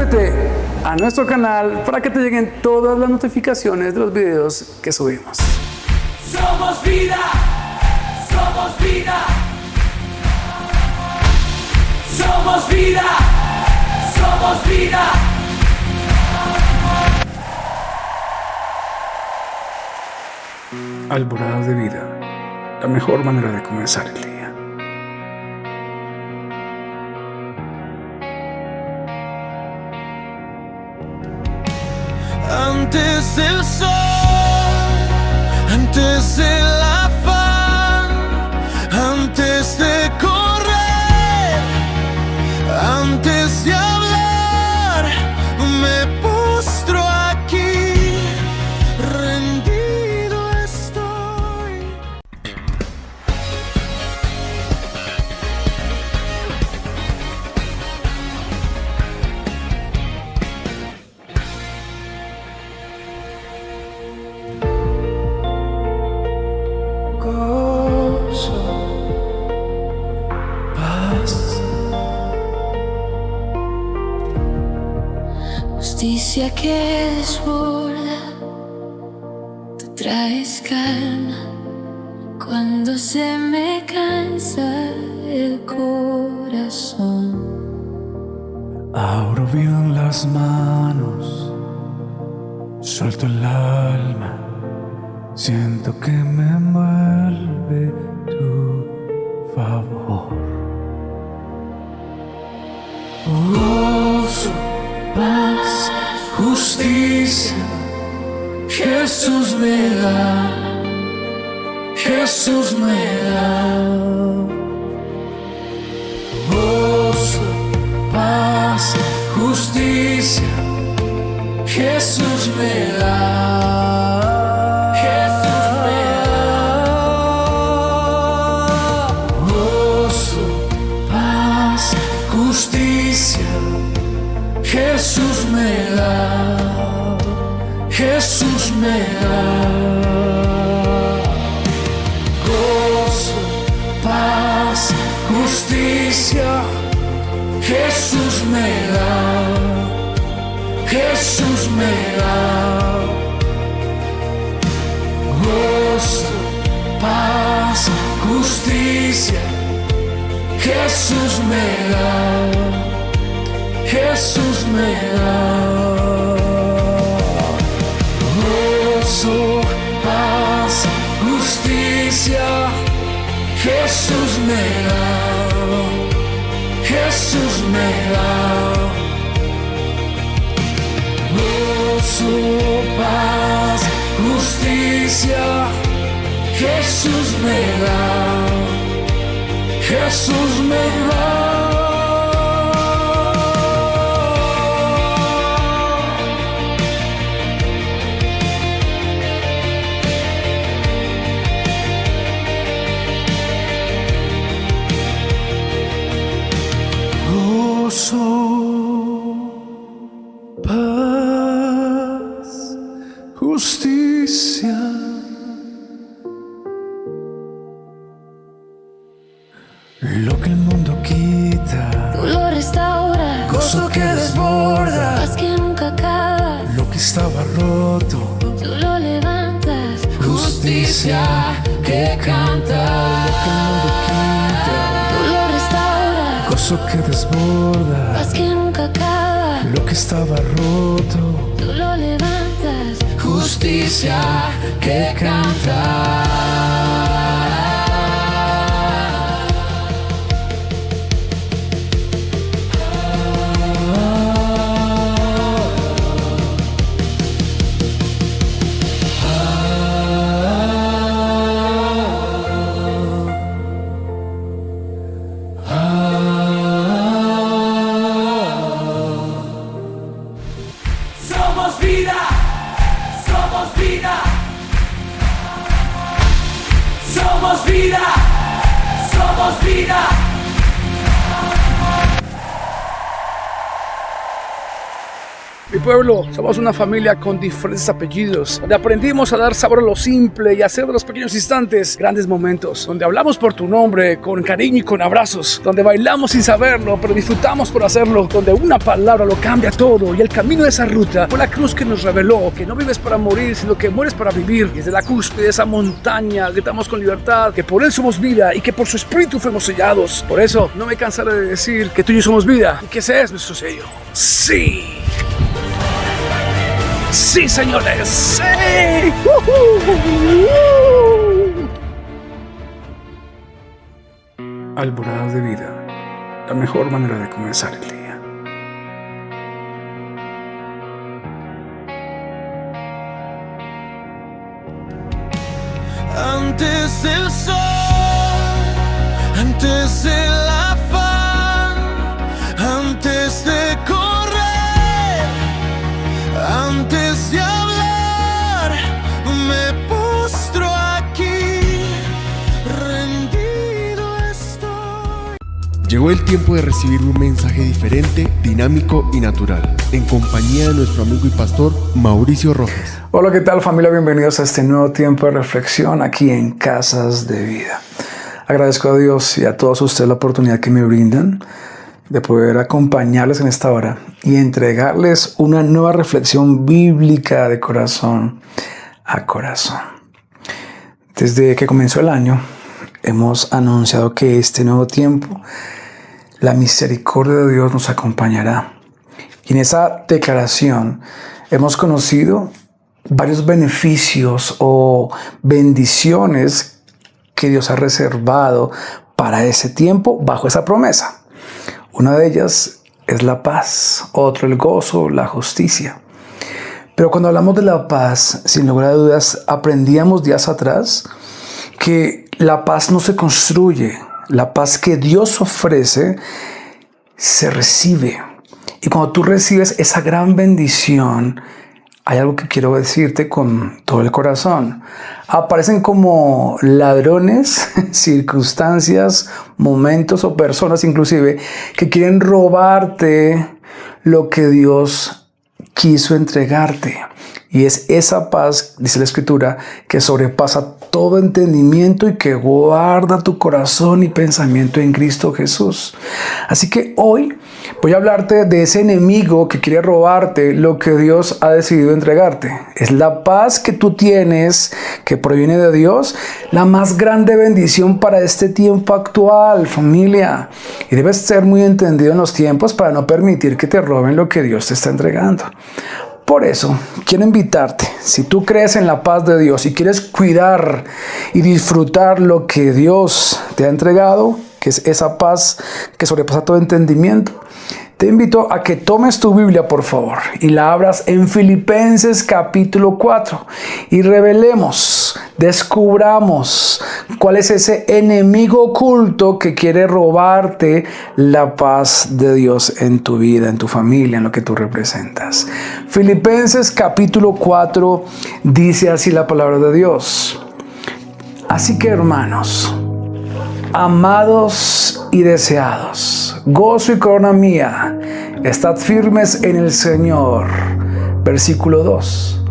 Suscríbete a nuestro canal para que te lleguen todas las notificaciones de los videos que subimos. Somos vida, somos vida. Somos vida, somos vida. Alborada de vida, la mejor manera de comenzar el día. Antes del sol, antes del afán, antes de correr, antes de hablar, me postro aquí, rendido estoy. Justicia que desborda, tú traes calma cuando se me cansa el corazón. Abro bien las manos, suelto el alma, siento que me envuelve tu favor. Gozo, paz, justicia, Jesús me da, Jesús me da. Gozo, paz, justicia, Jesús me da, Jesús me da. Gozo, paz, justicia, Jesús me da, Jesús me da. Gozo, paz, justicia, Jesús me da, Jesús me da. Gozo, paz, justicia, Jesús me da, Jesús me da. Gozo, paz, justicia, Jesús me da, Jesús me da. Gozo, paz, justicia, Jesús me da, Jesús me da. Gozo, paz, justicia. Lo que el mundo quita, Tú lo restauras, gozo que desborda. paz que nunca acaba, Lo que estaba roto, tú lo levantas. justicia que canta. Lo que el mundo quita, Tú lo restauras, gozo que desborda. paz que nunca acaba, Lo que estaba roto, tú lo levantas. justicia que canta. Somos vida, somos vida. Somos vida, somos vida. Mi pueblo, somos una familia con diferentes apellidos, donde aprendimos a dar sabor a lo simple y hacer de los pequeños instantes grandes momentos, donde hablamos por tu nombre con cariño y con abrazos, donde bailamos sin saberlo, pero disfrutamos por hacerlo, donde una palabra lo cambia todo y el camino de esa ruta fue la cruz que nos reveló que no vives para morir, sino que mueres para vivir. Y desde la cúspide de esa montaña gritamos con libertad que por Él somos vida y que por su Espíritu fuimos sellados. Por eso no me cansaré de decir que tú y yo somos vida y que ese es nuestro sello. ¡Sí! ¡Sí, señores! ¡Sí! Alborada de vida, la mejor manera de comenzar el día. Antes del sol, antes del afán, antes de correr, antes de hablar, me postro aquí, rendido estoy. Llegó el tiempo de recibir un mensaje diferente, dinámico y natural, en compañía de nuestro amigo y pastor Mauricio Rojas. Hola, ¿qué tal, familia? Bienvenidos a este nuevo tiempo de reflexión aquí en Casas de Vida. Agradezco a Dios y a todos ustedes la oportunidad que me brindan de poder acompañarles en esta hora y entregarles una nueva reflexión bíblica de corazón a corazón. Desde que comenzó el año, hemos anunciado que este nuevo tiempo, la misericordia de Dios nos acompañará. Y en esa declaración hemos conocido varios beneficios o bendiciones que Dios ha reservado para ese tiempo bajo esa promesa. Una de ellas es la paz, otro el gozo, la justicia. Pero cuando hablamos de la paz, sin lugar a dudas, aprendíamos días atrás que la paz no se construye, la paz que Dios ofrece se recibe. Y cuando tú recibes esa gran bendición, hay algo que quiero decirte con todo el corazón. Aparecen como ladrones, circunstancias, momentos o personas inclusive que quieren robarte lo que Dios quiso entregarte. Y es esa paz, dice la Escritura, que sobrepasa todo entendimiento y que guarda tu corazón y pensamiento en Cristo Jesús. Así que hoy voy a hablarte de ese enemigo que quiere robarte lo que Dios ha decidido entregarte. Es la paz que tú tienes, que proviene de Dios, la más grande bendición para este tiempo actual, familia. Y debes ser muy entendido en los tiempos para no permitir que te roben lo que Dios te está entregando. Por eso, quiero invitarte, si tú crees en la paz de Dios y quieres cuidar y disfrutar lo que Dios te ha entregado, que es esa paz que sobrepasa todo entendimiento, te invito a que tomes tu Biblia, por favor, y la abras en Filipenses capítulo 4 y revelemos, descubramos cuál es ese enemigo oculto que quiere robarte la paz de Dios en tu vida, en tu familia, en lo que tú representas. Filipenses capítulo 4 dice así la palabra de Dios. Así que, hermanos, amados y deseados, gozo y corona mía, estad firmes en el Señor. Versículo 2.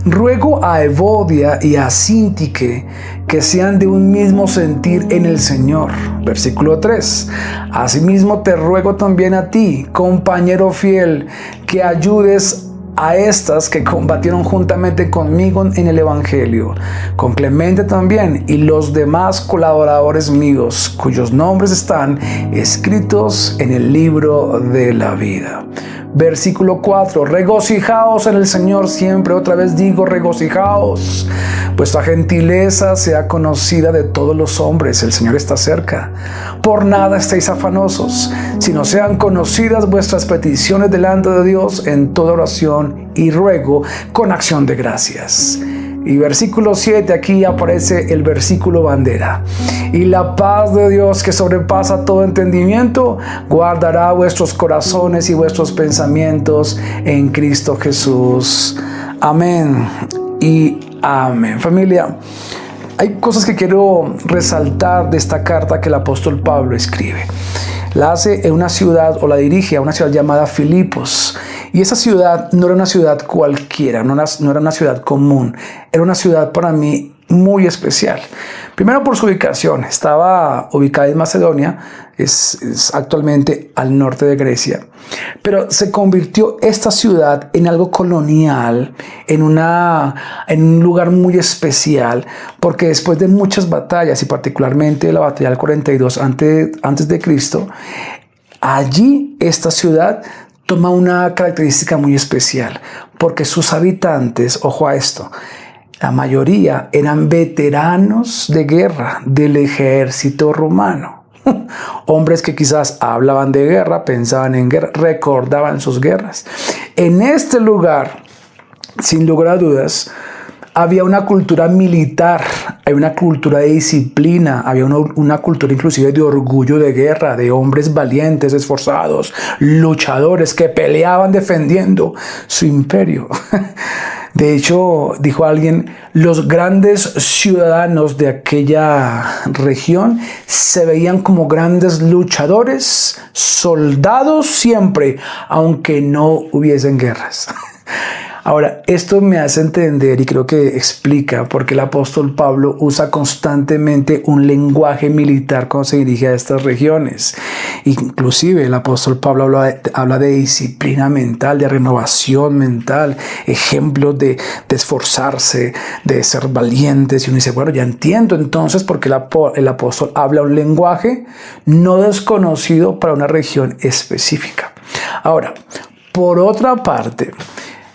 Ruego a Evodia y a Síntique que sean de un mismo sentir en el Señor. Versículo 3. Asimismo te ruego también a ti, compañero fiel, que ayudes a estas que combatieron juntamente conmigo en el Evangelio, con Clemente también y los demás colaboradores míos, cuyos nombres están escritos en el libro de la vida. Versículo 4. Regocijaos en el Señor siempre. Otra vez digo, regocijaos. Vuestra gentileza sea conocida de todos los hombres. El Señor está cerca. Por nada estéis afanosos, sino sean conocidas vuestras peticiones delante de Dios en toda oración y ruego con acción de gracias. Y versículo 7, aquí aparece el versículo bandera. Y la paz de Dios, que sobrepasa todo entendimiento, guardará vuestros corazones y vuestros pensamientos en Cristo Jesús. Amén y amén. Familia, hay cosas que quiero resaltar de esta carta que el apóstol Pablo escribe. La hace en una ciudad, o la dirige a una ciudad llamada Filipos. Y esa ciudad no era una ciudad cualquiera, no era una ciudad común, era una ciudad para mí muy especial. Primero por su ubicación, estaba ubicada en Macedonia, es actualmente al norte de Grecia, pero se convirtió esta ciudad en algo colonial, en un lugar muy especial, porque después de muchas batallas, y particularmente la batalla del 42 antes de Cristo, allí esta ciudad toma una característica muy especial, porque sus habitantes, ojo a esto, la mayoría eran veteranos de guerra del ejército romano. Hombres que quizás hablaban de guerra, pensaban en guerra, recordaban sus guerras. En este lugar, sin lugar a dudas, había una cultura militar, había una cultura de disciplina, había una cultura inclusive de orgullo de guerra, de hombres valientes, esforzados, luchadores que peleaban defendiendo su imperio. De hecho, dijo alguien, los grandes ciudadanos de aquella región se veían como grandes luchadores, soldados siempre, aunque no hubiesen guerras. Ahora, esto me hace entender y creo que explica por qué el apóstol Pablo usa constantemente un lenguaje militar cuando se dirige a estas regiones. Inclusive el apóstol Pablo habla de disciplina mental, de renovación mental, ejemplos de esforzarse, de ser valientes. Y uno dice, bueno, ya entiendo entonces por qué el apóstol habla un lenguaje no desconocido para una región específica. Ahora, por otra parte,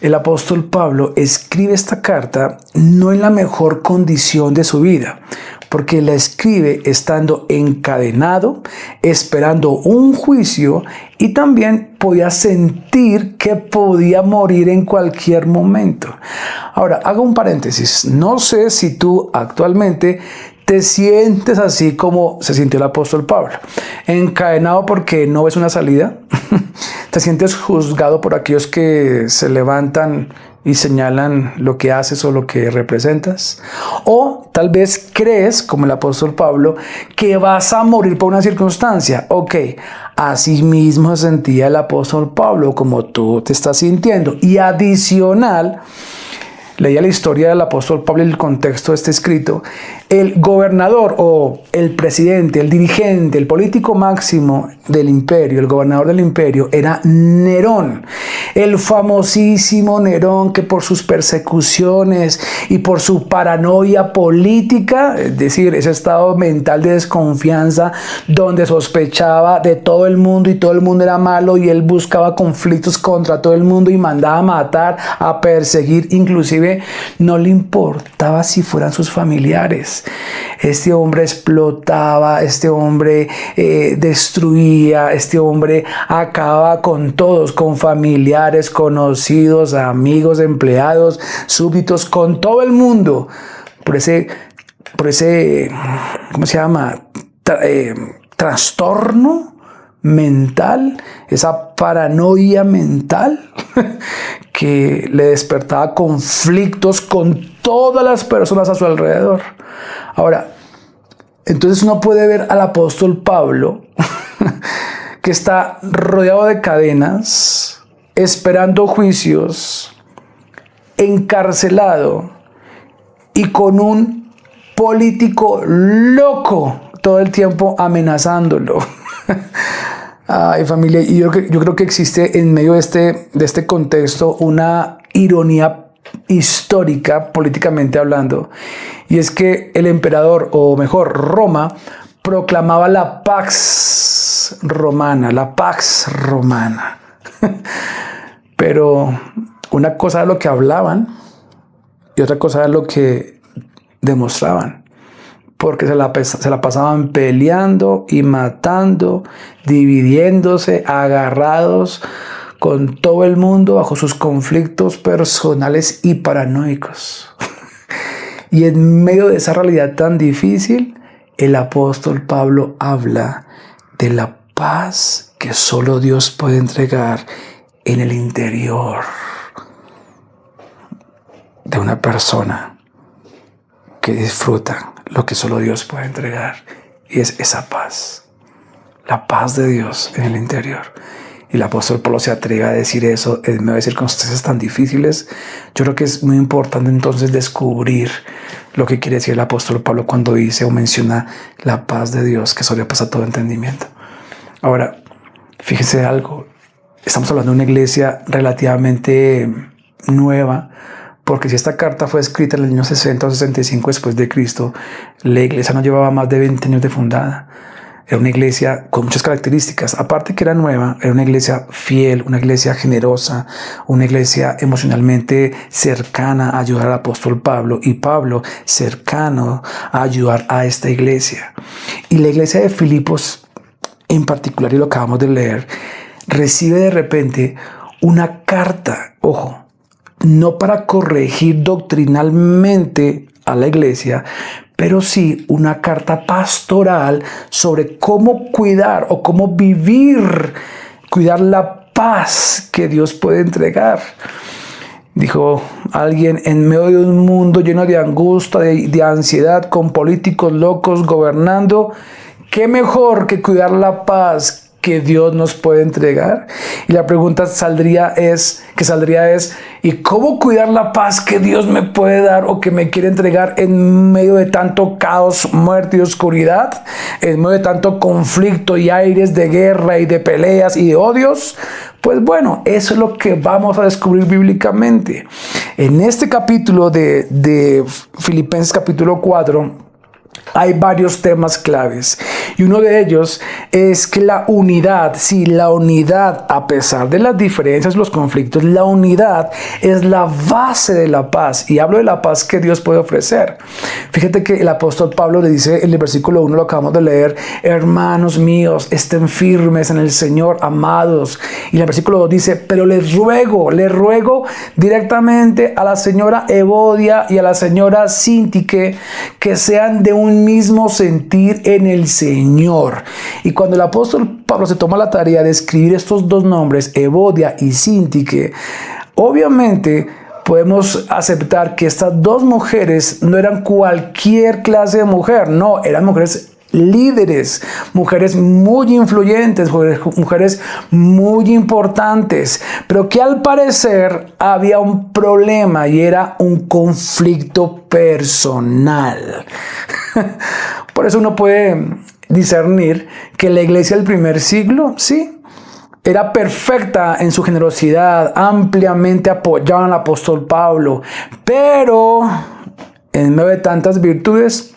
el apóstol Pablo escribe esta carta no en la mejor condición de su vida, porque la escribe estando encadenado, esperando un juicio y también podía sentir que podía morir en cualquier momento. Ahora, hago un paréntesis. No sé si tú actualmente te sientes así como se sintió el apóstol Pablo, encadenado porque no ves una salida. Te sientes juzgado por aquellos que se levantan y señalan lo que haces o lo que representas. O tal vez crees, como el apóstol Pablo, que vas a morir por una circunstancia. Ok, así mismo se sentía el apóstol Pablo, como tú te estás sintiendo. Y adicional, leía la historia del apóstol Pablo y el contexto de este escrito. El gobernador o el presidente, el dirigente, el político máximo del imperio, el gobernador del imperio, era Nerón. El famosísimo Nerón, que por sus persecuciones y por su paranoia política, es decir, ese estado mental de desconfianza donde sospechaba de todo el mundo y todo el mundo era malo y él buscaba conflictos contra todo el mundo y mandaba a matar, a perseguir, inclusive no le importaba si fueran sus familiares. Este hombre explotaba, este hombre destruía, este hombre acababa con todos, con familiares, conocidos, amigos, empleados, súbditos, con todo el mundo, por ese ¿cómo se llama? Trastorno mental, esa paranoia mental que le despertaba conflictos con todas las personas a su alrededor. Ahora, entonces uno puede ver al apóstol Pablo que está rodeado de cadenas, esperando juicios, encarcelado y con un político loco todo el tiempo amenazándolo. Ay, familia, y yo creo que existe en medio de este contexto una ironía histórica, políticamente hablando, y es que el emperador, o mejor, Roma, proclamaba la Pax Romana, pero una cosa era lo que hablaban y otra cosa era lo que demostraban, porque se la pasaban peleando y matando, dividiéndose, agarrados con todo el mundo bajo sus conflictos personales y paranoicos. Y en medio de esa realidad tan difícil, el apóstol Pablo habla de la paz que solo Dios puede entregar en el interior de una persona que disfruta lo que solo Dios puede entregar, y es esa paz, la paz de Dios en el interior. y el apóstol Pablo se atreve a decir eso en medio de circunstancias tan difíciles, yo creo que es muy importante entonces descubrir lo que quiere decir el apóstol Pablo cuando dice o menciona la paz de Dios que sobrepasa todo entendimiento. Ahora, fíjense algo, estamos hablando de una iglesia relativamente nueva, porque si esta carta fue escrita en el año 60 o 65 después de Cristo, la iglesia no llevaba más de 20 años de fundada. Era una iglesia con muchas características. Aparte que era nueva, era una iglesia fiel, una iglesia generosa, una iglesia emocionalmente cercana a ayudar al apóstol Pablo, y Pablo cercano a ayudar a esta iglesia. Y la iglesia de Filipos en particular, y lo acabamos de leer, recibe de repente una carta, ojo, no para corregir doctrinalmente a la iglesia, pero sí una carta pastoral sobre cómo cuidar o cómo cuidar la paz que Dios puede entregar. Dijo alguien, en medio de un mundo lleno de angustia, de ansiedad, con políticos locos gobernando, ¿qué mejor que cuidar la paz que Dios nos puede entregar? Y la pregunta saldría es, ¿y cómo cuidar la paz que Dios me puede dar o que me quiere entregar en medio de tanto caos, muerte y oscuridad? En medio de tanto conflicto y aires de guerra y de peleas y de odios. Pues bueno, eso es lo que vamos a descubrir bíblicamente. En este capítulo de Filipenses capítulo 4, hay varios temas claves, y uno de ellos es que la unidad, a pesar de las diferencias, los conflictos, la unidad es la base de la paz, y hablo de la paz que Dios puede ofrecer. Fíjate que el apóstol Pablo le dice en el versículo 1, lo acabamos de leer, hermanos míos, estén firmes en el Señor, amados, y en el versículo 2 dice, pero les ruego directamente a la señora Evodia y a la señora Sintique que sean de un mismo sentir en el Señor. Y cuando el apóstol Pablo se toma la tarea de escribir estos dos nombres, Evodia y Sintique, obviamente podemos aceptar que estas dos mujeres no eran cualquier clase de mujer, no, eran mujeres líderes, mujeres muy influyentes, mujeres muy importantes, pero que al parecer había un problema y era un conflicto personal. Por eso uno puede discernir que la iglesia del primer siglo, sí, era perfecta en su generosidad, ampliamente apoyaban al apóstol Pablo, pero en medio de tantas virtudes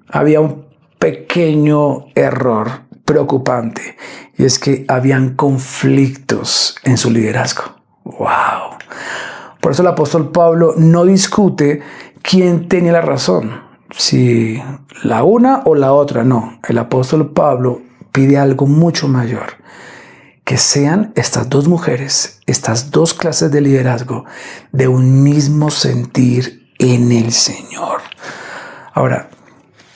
había un pequeño error preocupante, y es que habían conflictos en su liderazgo. ¡Wow! Por eso el apóstol Pablo no discute quién tenía la razón, si la una o la otra, no. El apóstol Pablo pide algo mucho mayor, que sean estas dos mujeres, estas dos clases de liderazgo, de un mismo sentir en el Señor. Ahora,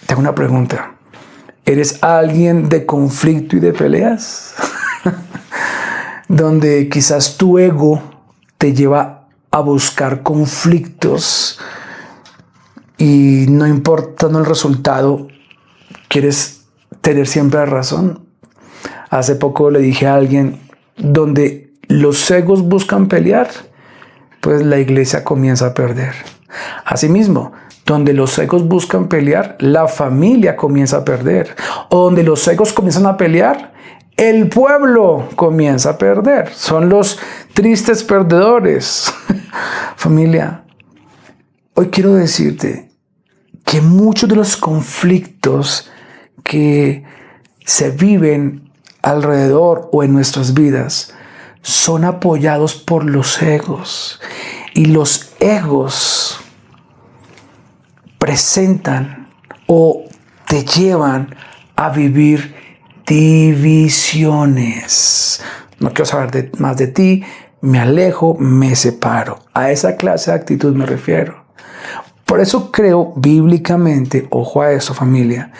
tengo una pregunta. ¿Eres alguien de conflicto y de peleas? Donde quizás tu ego te lleva a buscar conflictos y no importando el resultado, quieres tener siempre la razón. Hace poco le dije a alguien, donde los egos buscan pelear, pues la iglesia comienza a perder. Asimismo, donde los egos buscan pelear, la familia comienza a perder. O donde los egos comienzan a pelear, el pueblo comienza a perder. Son los tristes perdedores. Familia, hoy quiero decirte que muchos de los conflictos que se viven alrededor o en nuestras vidas son apoyados por los egos. Y los egos presentan o te llevan a vivir divisiones. No quiero saber más de ti, me alejo, me separo. A esa clase de actitud me refiero. Por eso creo bíblicamente, ojo a eso familia,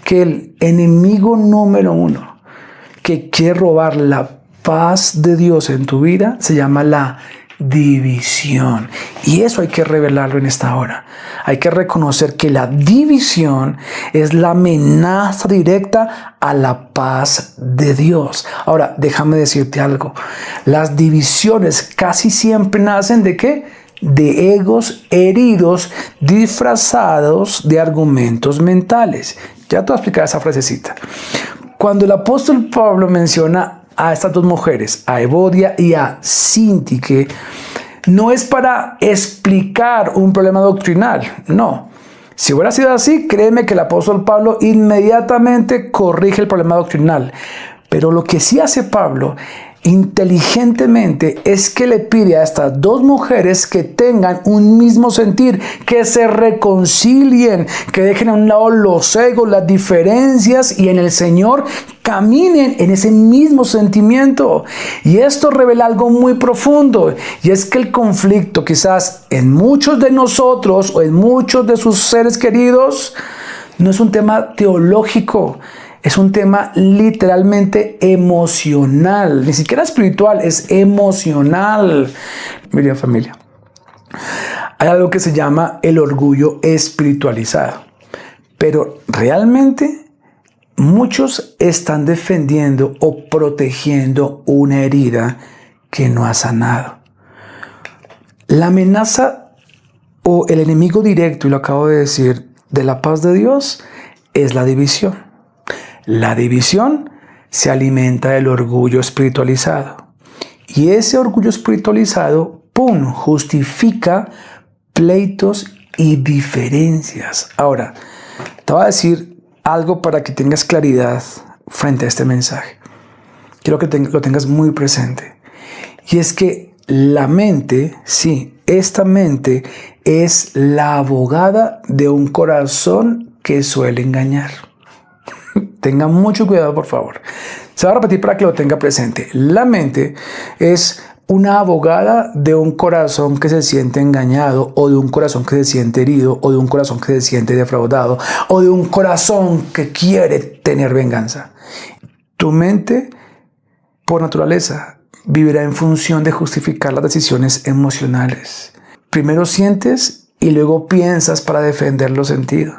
que el enemigo número uno que quiere robar la paz de Dios en tu vida se llama la división. Y eso hay que revelarlo en esta hora. Hay que reconocer que la división es la amenaza directa a la paz de Dios. Ahora, déjame decirte algo. Las divisiones casi siempre nacen ¿de qué? De egos heridos disfrazados de argumentos mentales. Ya te voy a explicar esa frasecita. Cuando el apóstol Pablo menciona a estas dos mujeres, a Evodia y a Síntique, no es para explicar un problema doctrinal, no. Si hubiera sido así, créeme que el apóstol Pablo inmediatamente corrige el problema doctrinal. Pero lo que sí hace Pablo inteligentemente es que le pide a estas dos mujeres que tengan un mismo sentir, que se reconcilien, que dejen a un lado los egos, las diferencias y en el Señor caminen en ese mismo sentimiento. Y esto revela algo muy profundo, y es que el conflicto quizás en muchos de nosotros o en muchos de sus seres queridos no es un tema teológico. Es un tema literalmente emocional, ni siquiera espiritual, es emocional. Miren, familia, hay algo que se llama el orgullo espiritualizado, pero realmente muchos están defendiendo o protegiendo una herida que no ha sanado. La amenaza o el enemigo directo, y lo acabo de decir, de la paz de Dios es la división. La división se alimenta del orgullo espiritualizado. Y ese orgullo espiritualizado, ¡pum!, justifica pleitos y diferencias. Ahora, te voy a decir algo para que tengas claridad frente a este mensaje. Quiero que lo tengas muy presente. Y es que la mente, sí, esta mente es la abogada de un corazón que suele engañar. Tengan mucho cuidado, por favor. Se va a repetir para que lo tenga presente. La mente es una abogada de un corazón que se siente engañado, o de un corazón que se siente herido, o de un corazón que se siente defraudado, o de un corazón que quiere tener venganza. Tu mente, por naturaleza, vivirá en función de justificar las decisiones emocionales. Primero sientes y luego piensas para defender lo sentido.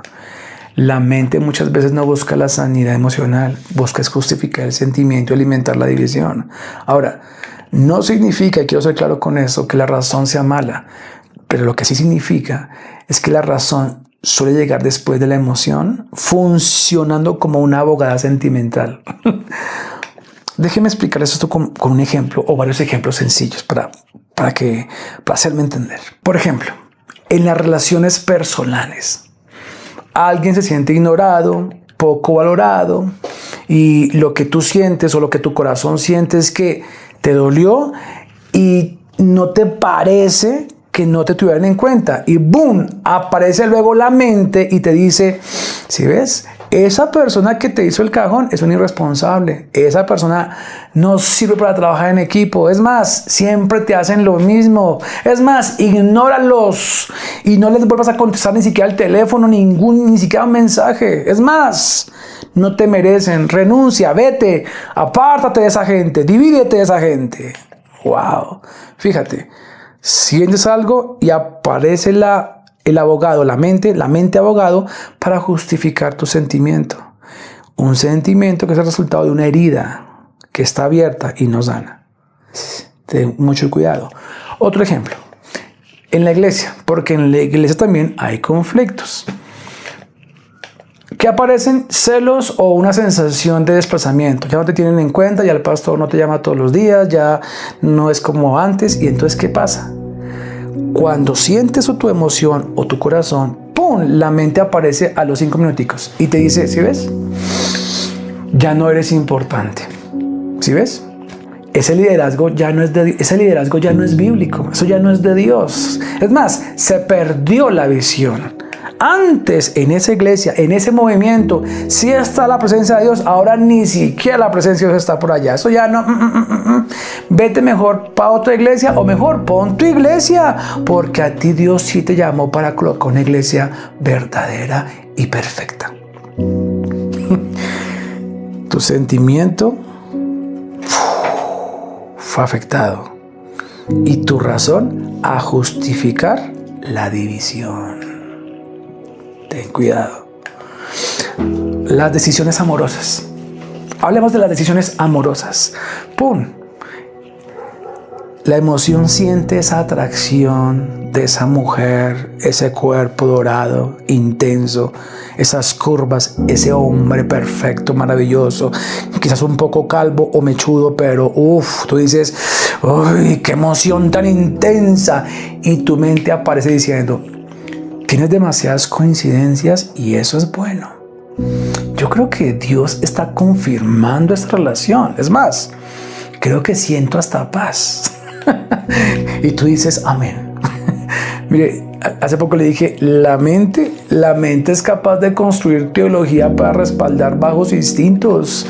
La mente muchas veces no busca la sanidad emocional, busca justificar el sentimiento y alimentar la división. Ahora, no significa, y quiero ser claro con eso, que la razón sea mala, pero lo que sí significa es que la razón suele llegar después de la emoción, funcionando como una abogada sentimental. Déjeme explicar esto con un ejemplo o varios ejemplos sencillos para hacerme entender. Por ejemplo, en las relaciones personales, alguien se siente ignorado, poco valorado, y lo que tú sientes o lo que tu corazón siente es que te dolió y no te parece que no te tuvieran en cuenta. Y ¡boom!, aparece luego la mente y te dice, ¿sí ves? Esa persona que te hizo el cajón es un irresponsable. Esa persona no sirve para trabajar en equipo. Es más, siempre te hacen lo mismo. Es más, ignóralos y no les vuelvas a contestar ni siquiera el teléfono, ni siquiera un mensaje. Es más, no te merecen. Renuncia, vete, apártate de esa gente, divídete de esa gente. Wow, fíjate, sientes algo y aparece el abogado, la mente abogado para justificar tu sentimiento. Un sentimiento que es el resultado de una herida que está abierta y no sana. Ten mucho cuidado. Otro ejemplo, en la iglesia, porque en la iglesia también hay conflictos. ¿Qué aparecen? Celos o una sensación de desplazamiento. Ya no te tienen en cuenta, ya el pastor no te llama todos los días, ya no es como antes. Y entonces, ¿qué pasa? Cuando sientes tu emoción o tu corazón, ¡pum!, la mente aparece a los 5 minuticos y te dice, ¿sí ves? Ya no eres importante. ¿Sí ves? Ese liderazgo ya no es bíblico. Eso ya no es de Dios. Es más, se perdió la visión. Antes, en esa iglesia, en ese movimiento, sí está la presencia de Dios. Ahora ni siquiera la presencia de Dios está por allá. Eso ya no. Vete mejor para otra iglesia, o mejor, pon tu iglesia, porque a ti Dios sí te llamó para colocar una iglesia verdadera y perfecta. Tu sentimiento fue afectado. y tu razón a justificar la división. Ten cuidado. Las decisiones amorosas. Hablemos de las decisiones amorosas. ¡Pum! La emoción siente esa atracción de esa mujer, ese cuerpo dorado, intenso, esas curvas, ese hombre perfecto, maravilloso, quizás un poco calvo o mechudo, pero tú dices, ¡ay, qué emoción tan intensa! Y tu mente aparece diciendo, tienes demasiadas coincidencias y eso es bueno. Yo creo que Dios está confirmando esta relación. Es más, creo que siento hasta paz. Y tú dices, amén. Mire, hace poco le dije, la mente es capaz de construir teología para respaldar bajos instintos.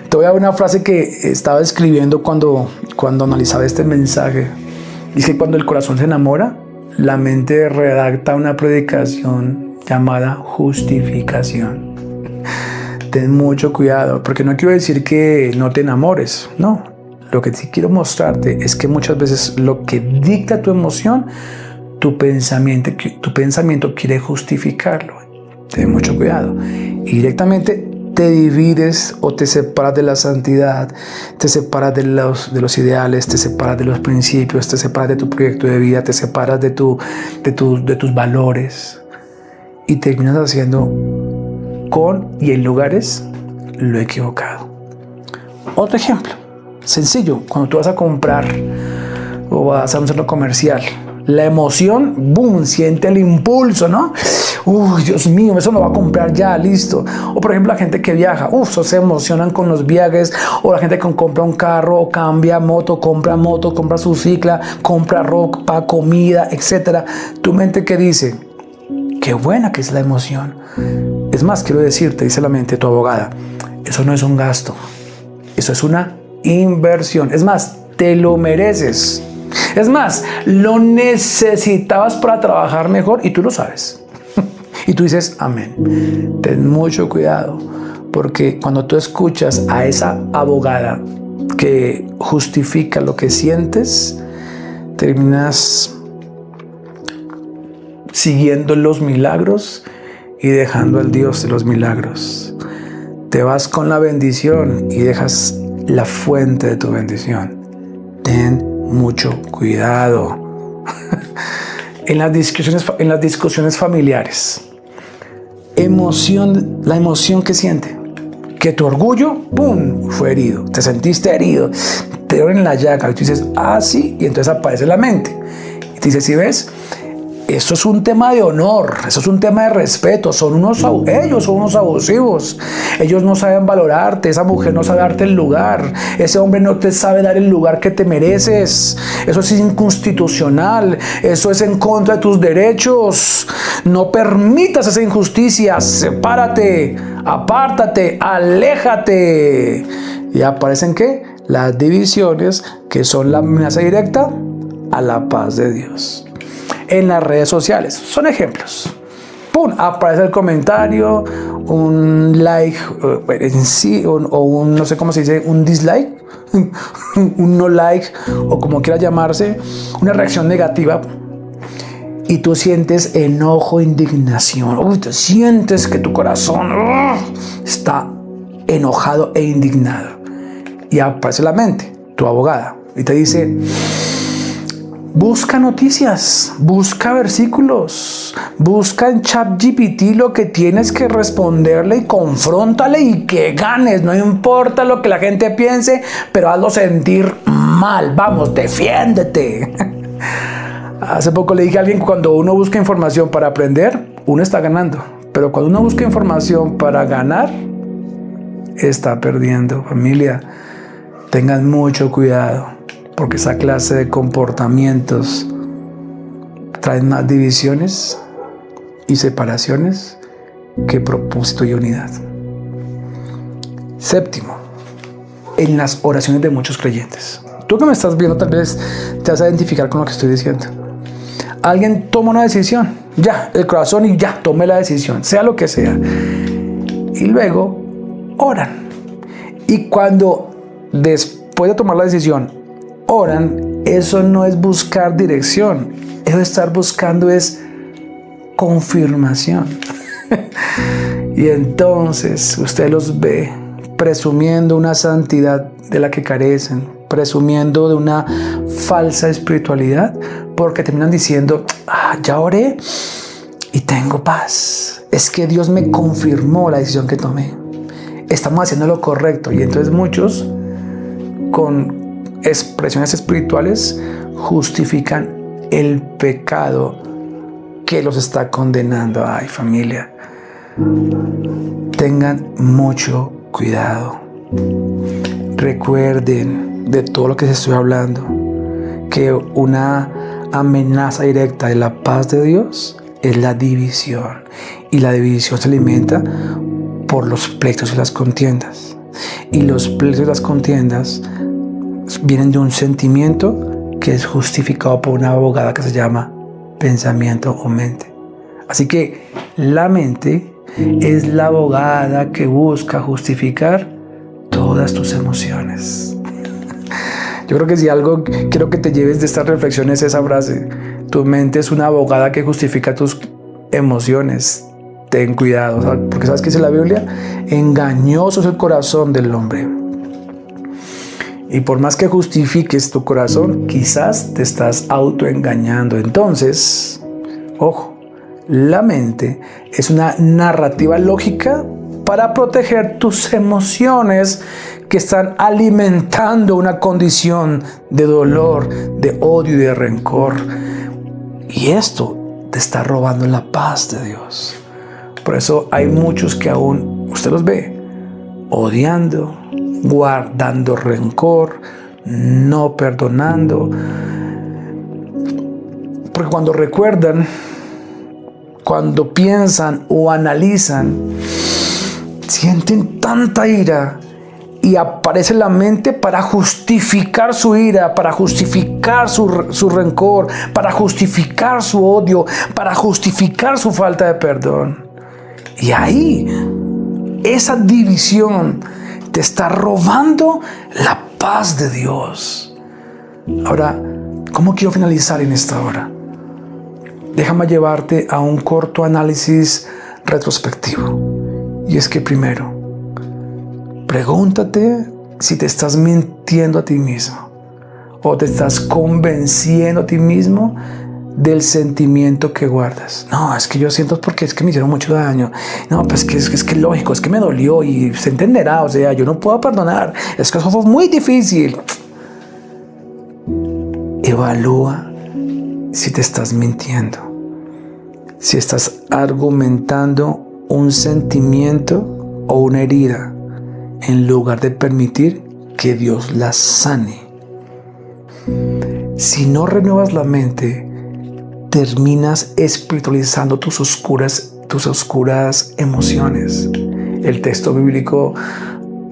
Te voy a dar una frase que estaba escribiendo cuando analizaba este mensaje. Dice, cuando el corazón se enamora, la mente redacta una predicación llamada justificación. Ten mucho cuidado, porque no quiero decir que no te enamores, no. Lo que sí quiero mostrarte es que muchas veces lo que dicta tu emoción, tu pensamiento quiere justificarlo. Ten mucho cuidado. Y directamente te divides o te separas de la santidad, te separas de los ideales, te separas de los principios, te separas de tu proyecto de vida, te separas de tus valores y terminas haciendo con y en lugares lo equivocado. Otro ejemplo. Sencillo, cuando tú vas a comprar o vas a un centro comercial, la emoción, boom, siente el impulso, ¿no? Dios mío, eso me va a comprar ya, listo. O por ejemplo, la gente que viaja, se emocionan con los viajes. O la gente que compra un carro, o cambia moto, compra su cicla, compra ropa, comida, etc. Tu mente, ¿qué dice? Qué buena que es la emoción. Es más, quiero decirte, dice la mente, tu abogada, eso no es un gasto, eso es una inversión. Es más, te lo mereces. Es más, lo necesitabas para trabajar mejor y tú lo sabes. Y tú dices, amén. Ten mucho cuidado, porque cuando tú escuchas a esa abogada que justifica lo que sientes, terminas siguiendo los milagros y dejando al Dios de los milagros. Te vas con la bendición y dejas la fuente de tu bendición. Ten mucho cuidado. En las discusiones familiares, la emoción que siente, que tu orgullo, ¡pum!, fue herido, te sentiste herido, te dieron en la llaga, y tú dices, sí, y entonces aparece la mente, y te dice, ¿sí ves? Eso es un tema de honor, eso es un tema de respeto. Ellos son unos abusivos. Ellos no saben valorarte, esa mujer no sabe darte el lugar, ese hombre no te sabe dar el lugar que te mereces. Eso es inconstitucional, eso es en contra de tus derechos. No permitas esa injusticia, sepárate, apártate, aléjate. Y aparecen ¿qué? Las divisiones, que son la amenaza directa a la paz de Dios. En las redes sociales, son ejemplos. ¡Pum! Aparece el comentario, un like en sí, o un, no sé cómo se dice, un dislike, un no like, o como quiera llamarse, una reacción negativa. Y tú sientes enojo, indignación. Tú sientes que tu corazón está enojado e indignado. Y aparece la mente, tu abogada, y te dice: busca noticias, busca versículos, busca en ChatGPT lo que tienes que responderle y confróntale y que ganes. No importa lo que la gente piense, pero hazlo sentir mal. Vamos, defiéndete. Hace poco le dije a alguien que cuando uno busca información para aprender, uno está ganando. Pero cuando uno busca información para ganar, está perdiendo. Familia, tengan mucho cuidado, porque esa clase de comportamientos traen más divisiones y separaciones que propósito y unidad. Séptimo, en las oraciones de muchos creyentes. Tú que me estás viendo tal vez te vas a identificar con lo que estoy diciendo. Alguien toma una decisión, ya, el corazón, y ya, tome la decisión, sea lo que sea. Y luego oran. Y cuando después de tomar la decisión oran, eso no es buscar dirección. Eso estar buscando es confirmación. Y entonces usted los ve presumiendo una santidad de la que carecen, presumiendo de una falsa espiritualidad, porque terminan diciendo, ya oré y tengo paz. Es que Dios me confirmó la decisión que tomé. Estamos haciendo lo correcto. Y entonces muchos, con expresiones espirituales, justifican el pecado que los está condenando. Ay, familia, tengan mucho cuidado. Recuerden de todo lo que les estoy hablando, que una amenaza directa de la paz de Dios es la división. Y la división se alimenta por los pleitos y las contiendas. Y los pleitos y las contiendas vienen de un sentimiento que es justificado por una abogada que se llama pensamiento o mente. Así que la mente es la abogada que busca justificar todas tus emociones. Yo creo que si algo quiero que te lleves de esta reflexión es esa frase: tu mente es una abogada que justifica tus emociones. Ten cuidado, ¿sabes? Porque ¿sabes qué dice la Biblia? Engañoso es el corazón del hombre. Y por más que justifiques tu corazón, quizás te estás autoengañando. Entonces, ojo, la mente es una narrativa lógica para proteger tus emociones que están alimentando una condición de dolor, de odio y de rencor. Y esto te está robando la paz de Dios. Por eso hay muchos que aún, usted los ve, odiando, guardando rencor, no perdonando. Porque cuando recuerdan, cuando piensan o analizan, sienten tanta ira y aparece la mente para justificar su ira, para justificar su rencor, para justificar su odio, para justificar su falta de perdón. Y ahí, esa división te está robando la paz de Dios. Ahora, ¿cómo quiero finalizar en esta hora? Déjame llevarte a un corto análisis retrospectivo. Y es que primero, pregúntate si te estás mintiendo a ti mismo o te estás convenciendo a ti mismo del sentimiento que guardas. No, es que yo siento porque es que me hicieron mucho daño. No, pues es que lógico, es que me dolió y se entenderá. O sea, yo no puedo perdonar. Es que eso fue muy difícil. Evalúa si te estás mintiendo, si estás argumentando un sentimiento o una herida en lugar de permitir que Dios la sane. Si no renuevas la mente, terminas espiritualizando tus oscuras emociones. El texto bíblico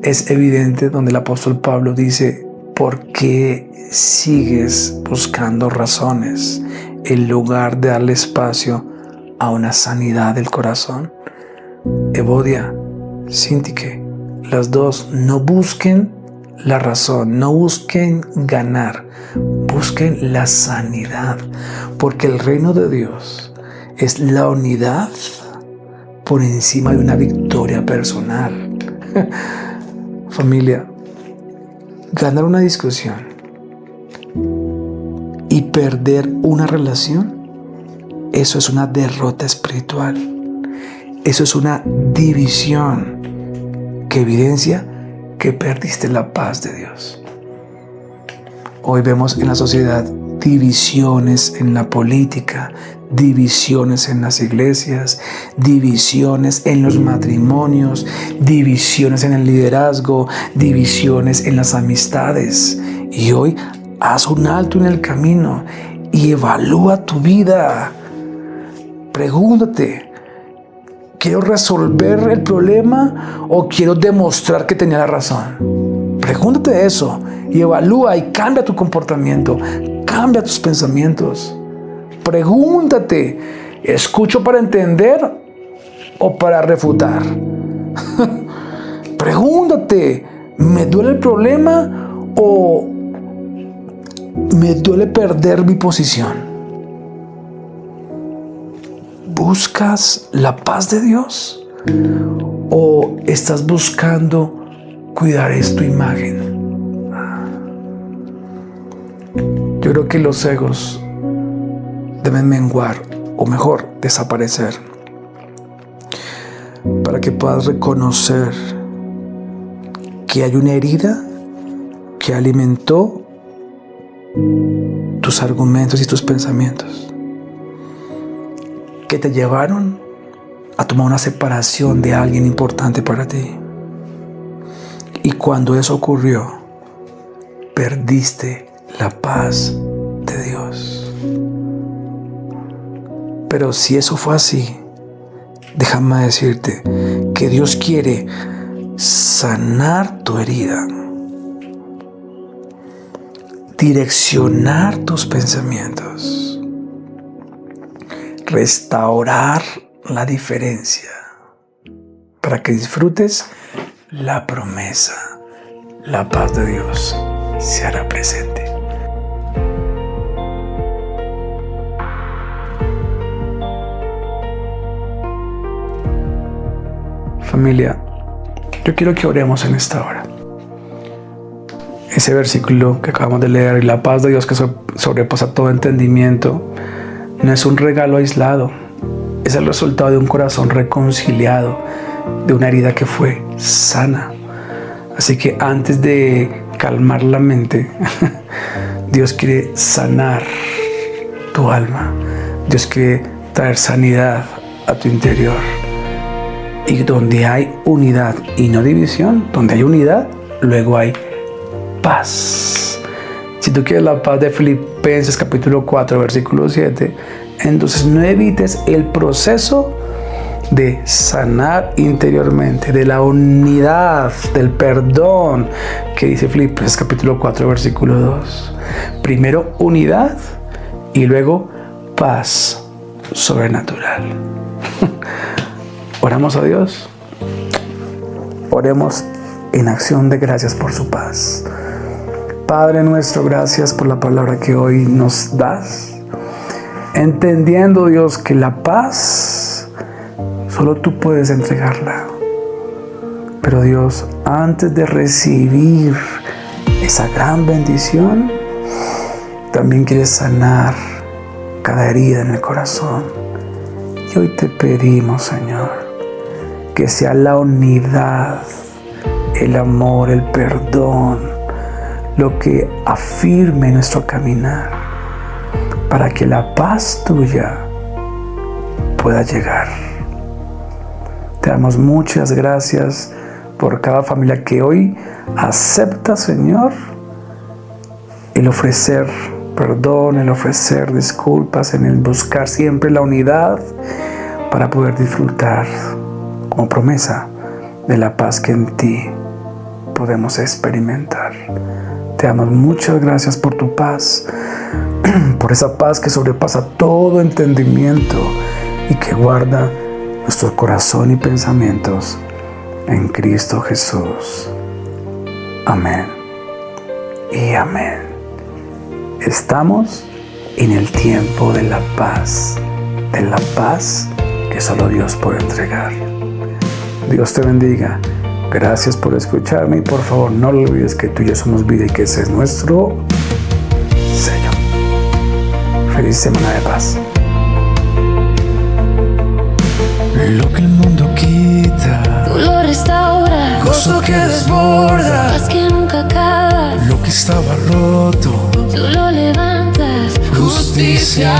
es evidente donde el apóstol Pablo dice: ¿por qué sigues buscando razones en lugar de darle espacio a una sanidad del corazón? Evodia, Sintique, las dos, no busquen la razón, no busquen ganar, busquen la sanidad, porque el reino de Dios es la unidad por encima de una victoria personal. Familia, ganar una discusión y perder una relación, eso es una derrota espiritual. Eso es una división que evidencia que perdiste la paz de Dios. Hoy vemos en la sociedad divisiones en la política, divisiones en las iglesias, divisiones en los matrimonios, divisiones en el liderazgo, divisiones en las amistades. Y hoy haz un alto en el camino y evalúa tu vida. Pregúntate: ¿quiero resolver el problema o quiero demostrar que tenía la razón? Pregúntate eso y evalúa y cambia tu comportamiento, cambia tus pensamientos. Pregúntate: ¿escucho para entender o para refutar? Pregúntate: ¿me duele el problema o me duele perder mi posición. ¿Buscas la paz de Dios? ¿O estás buscando cuidar tu imagen? Yo creo que los egos deben menguar, o mejor, desaparecer, para que puedas reconocer que hay una herida que alimentó tus argumentos y tus pensamientos, que te llevaron a tomar una separación de alguien importante para ti. Y cuando eso ocurrió, perdiste la paz de Dios. Pero si eso fue así, déjame decirte que Dios quiere sanar tu herida, direccionar tus pensamientos, restaurar la diferencia para que disfrutes la promesa. La paz de Dios se hará presente. Familia, yo quiero que oremos en esta hora. Ese versículo que acabamos de leer, y la paz de Dios que sobrepasa todo entendimiento, no es un regalo aislado, es el resultado de un corazón reconciliado, de una herida que fue sana. Así que antes de calmar la mente, Dios quiere sanar tu alma. Dios quiere traer sanidad a tu interior. Y donde hay unidad y no división, donde hay unidad, luego hay paz. Si tú quieres la paz de Filipenses capítulo 4, versículo 7, entonces no evites el proceso de sanar interiormente, de la unidad, del perdón que dice Filipenses capítulo 4, versículo 2. Primero unidad y luego paz sobrenatural. Oramos a Dios. Oremos en acción de gracias por su paz. Padre nuestro, gracias por la palabra que hoy nos das. Entendiendo, Dios, que la paz solo tú puedes entregarla. Pero Dios, antes de recibir esa gran bendición, también quieres sanar cada herida en el corazón. Y hoy te pedimos, Señor, que sea la unidad, el amor, el perdón, lo que afirme nuestro caminar, para que la paz tuya pueda llegar. Te damos muchas gracias por cada familia que hoy acepta, Señor, el ofrecer perdón, el ofrecer disculpas, en el buscar siempre la unidad para poder disfrutar como promesa de la paz que en ti podemos experimentar. Te damos muchas gracias por tu paz, por esa paz que sobrepasa todo entendimiento y que guarda nuestro corazón y pensamientos en Cristo Jesús. Amén y amén. Estamos en el tiempo de la paz que solo Dios puede entregar. Dios te bendiga. Gracias por escucharme y por favor no olvides que tú y yo somos vida y que ese es nuestro sello. Feliz semana de paz. Lo que el mundo quita, Tú lo restauras, gozo que desborda, paz que nunca acaba. lo que estaba roto, Tú lo levantas, justicia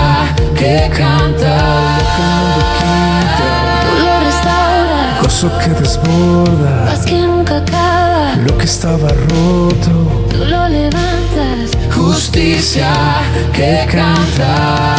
que canta. tú lo restauras, Gozo que desborda, paz que nunca acaba. lo que estaba roto, Tú lo levantas, justicia que canta.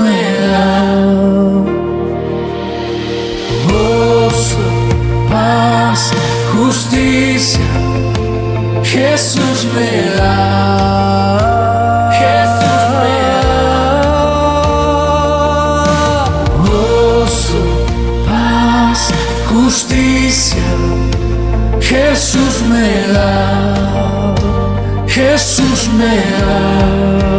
me da. Gozo, paz, justicia, Jesús me da. Jesús me da. Gozo, paz, justicia, Jesús me da. Jesús me da.